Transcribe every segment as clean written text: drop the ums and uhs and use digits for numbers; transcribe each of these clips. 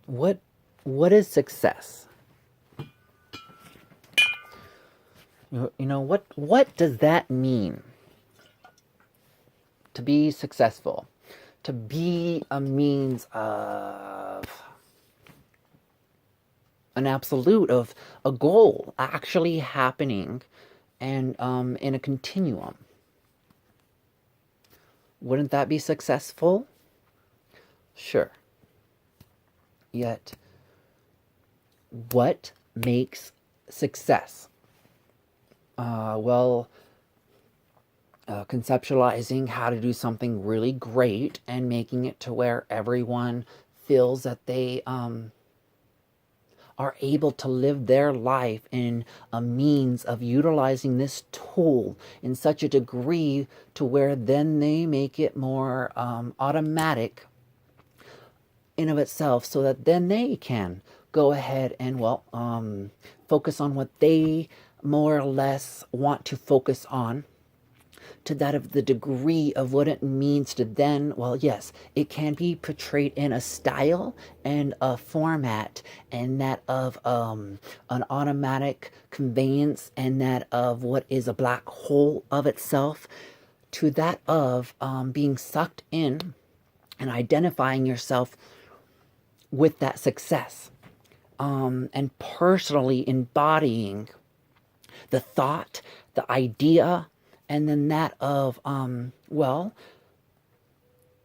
What what is success? What does that mean? To be successful, to be a means of an absolute of a goal actually happening, and in a continuum. Wouldn't that be successful? Sure. Yet, what makes success? Well, conceptualizing how to do something really great and making it to where everyone feels that they are able to live their life in a means of utilizing this tool in such a degree to where then they make it more automatic in of itself, so that then they can go ahead and focus on what they more or less want to focus on, to that of the degree of what it means to then, well, yes, it can be portrayed in a style and a format, and that of an automatic conveyance, and that of what is a black hole of itself, to that of being sucked in and identifying yourself with that success, and personally embodying the thought, the idea, and then that of,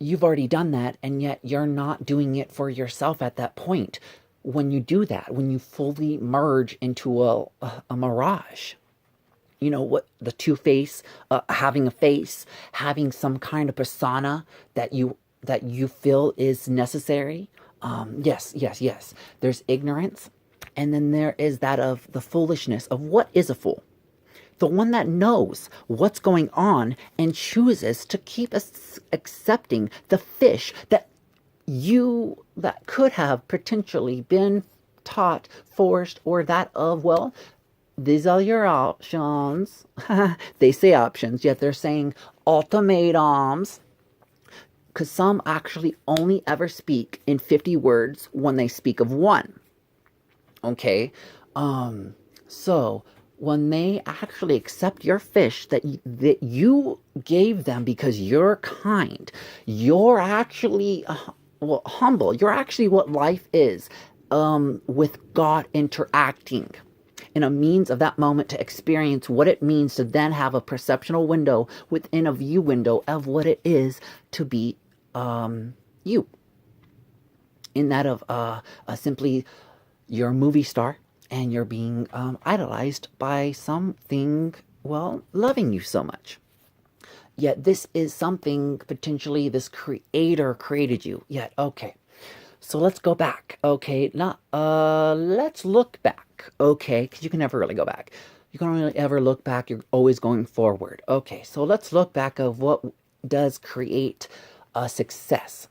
you've already done that, and yet you're not doing it for yourself at that point. When you do that, when you fully merge into a mirage, you know what, the two-face, having a face, having some kind of persona that you feel is necessary. Yes. There's ignorance, and then there is that of the foolishness of what is a fool. The one that knows what's going on and chooses to keep accepting the fish that could have potentially been taught, forced, or that of, well, these are your options. They say options, yet they're saying ultimatums, because some actually only ever speak in 50 words when they speak of one. Okay? So when they actually accept your fish that you gave them because you're kind, you're actually humble. You're actually what life is, with God interacting in a means of that moment to experience what it means to then have a perceptual window within a view window of what it is to be you. In that of simply, you're a movie star and you're being idolized by something, well, loving you so much. Yet this is something potentially this creator created you. Yet, okay. So let's go back. Okay, now let's look back. Okay, because you can never really go back. You can only ever look back. You're always going forward. Okay, so let's look back of what does create a success.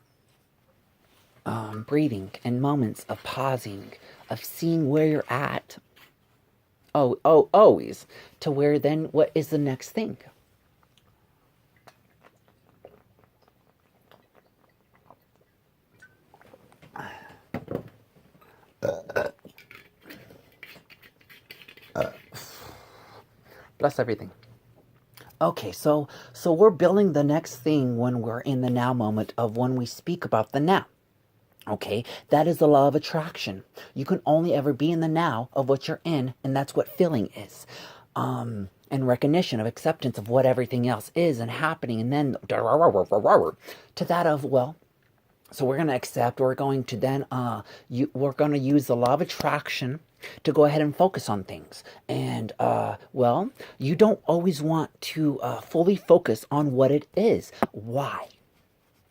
Breathing and moments of pausing, of seeing where you're at. Always. To where then, what is the next thing? Bless everything. Okay, so we're building the next thing when we're in the now moment of when we speak about the now. Okay, that is the law of attraction. You can only ever be in the now of what you're in, and that's what feeling is. And recognition of acceptance of what everything else is and happening, and then to that of, well, so we're going to accept, we're going to then, we're going to use the law of attraction to go ahead and focus on things. And, well, you don't always want to fully focus on what it is. Why?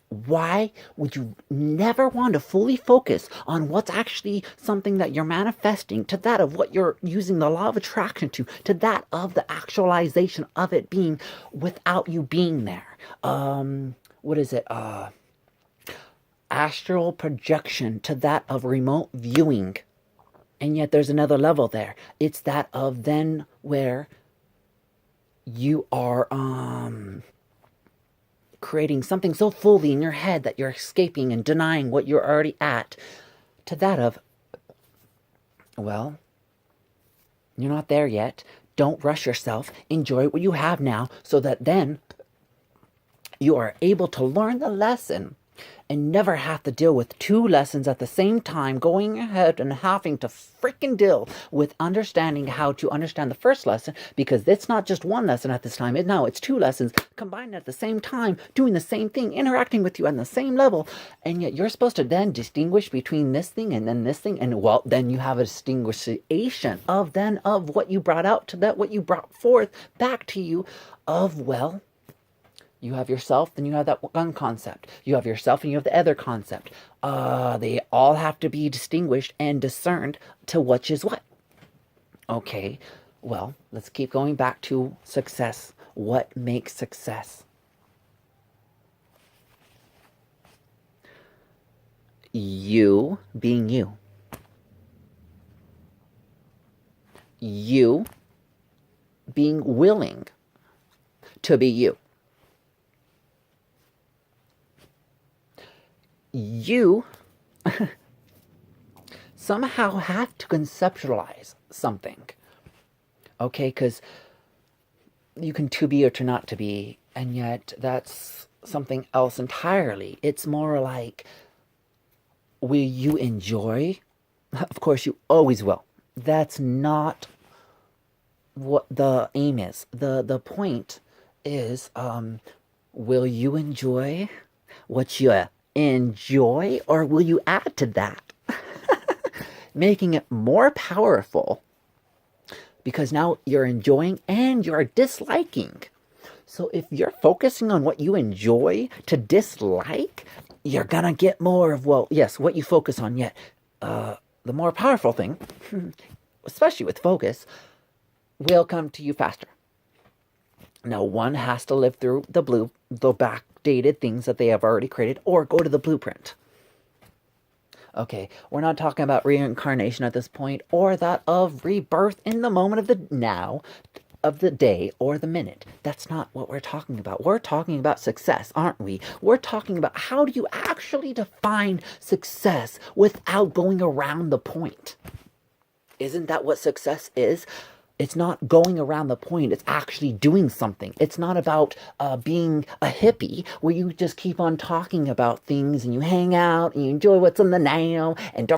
Why would you never want to fully focus on what's actually something that you're manifesting, to that of what you're using the law of attraction to that of the actualization of it being without you being there? What is it? Astral projection, to that of remote viewing. And yet there's another level there. It's that of then where you are creating something so fully in your head that you're escaping and denying what you're already at, to that of, well, you're not there yet. Don't rush yourself. Enjoy what you have now so that then you are able to learn the lesson and never have to deal with two lessons at the same time, going ahead and having to freaking deal with understanding how to understand the first lesson, because it's not just one lesson at this time. No, it's two lessons combined at the same time, doing the same thing, interacting with you on the same level. And yet you're supposed to then distinguish between this thing and then this thing. And well, then you have a distinguishation of what you brought out to that, what you brought forth back to you of, well, you have yourself, then you have that one concept. You have yourself and you have the other concept. They all have to be distinguished and discerned to which is what. Okay, well, let's keep going back to success. What makes success? You being you. You being willing to be you. You somehow have to conceptualize something, okay? Because you can to be or to not to be, and yet that's something else entirely. It's more like, will you enjoy? Of course, you always will. That's not what the aim is. The point is, will you enjoy what you enjoy, or will you add to that? Making it more powerful, because now you're enjoying and you're disliking. So if you're focusing on what you enjoy to dislike, you're gonna get more of, well, yes, what you focus on. Yet the more powerful thing, especially with focus, will come to you faster. Now, one has to live through the backdated things that they have already created, or go to the blueprint. Okay, we're not talking about reincarnation at this point, or that of rebirth in the moment of the now, of the day, or the minute. That's not what we're talking about. We're talking about success, aren't we? We're talking about how do you actually define success without going around the point. Isn't that what success is? It's not going around the point. It's actually doing something. It's not about being a hippie where you just keep on talking about things and you hang out and you enjoy what's in the now and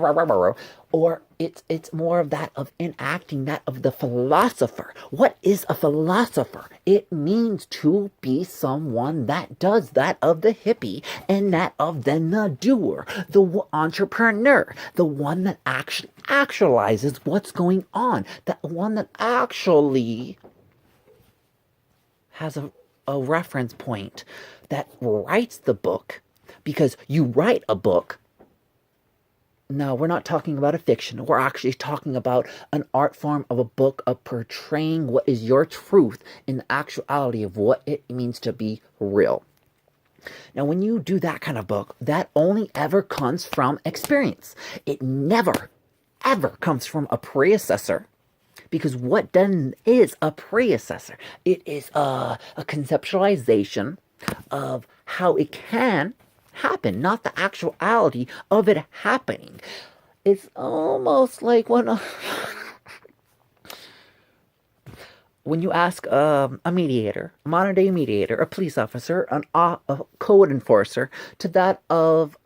or it's more of that of enacting that of the philosopher. What is a philosopher? It means to be someone that does that of the hippie and that of then the doer, the entrepreneur, the one that actually actualizes what's going on, that one that actually has a reference point, that writes the book. Because you write a book. No, we're not talking about a fiction. We're actually talking about an art form of a book of portraying what is your truth in the actuality of what it means to be real. Now, when you do that kind of book, that only ever comes from experience. It never, ever comes from a predecessor. Because what then is a predecessor? It is a conceptualization of how it can happen, not the actuality of it happening. It's almost like when you ask a mediator, a modern day mediator, a police officer, a code enforcer, to that of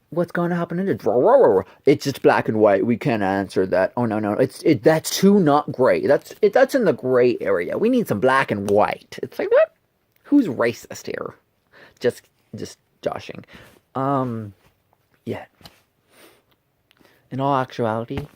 what's going to happen in it? It's just black and white. We can't answer that. Oh no, that's too not gray. That's in the gray area. We need some black and white. It's like, what? Who's racist here? Just joshing. Yeah. In all actuality,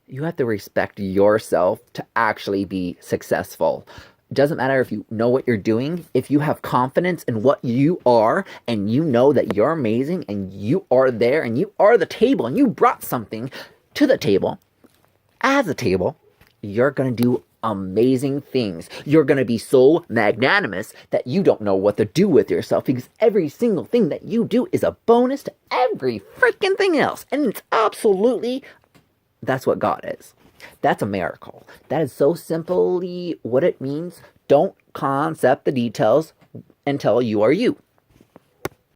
you have to respect yourself to actually be successful. It doesn't matter if you know what you're doing. If you have confidence in what you are, and you know that you're amazing, and you are there, and you are the table, and you brought something to the table, as a table, you're going to do amazing things. You're going to be so magnanimous that you don't know what to do with yourself, because every single thing that you do is a bonus to every freaking thing else. And it's absolutely, that's what God is. That's a miracle. That is so simply what it means. Don't concept the details until you are you.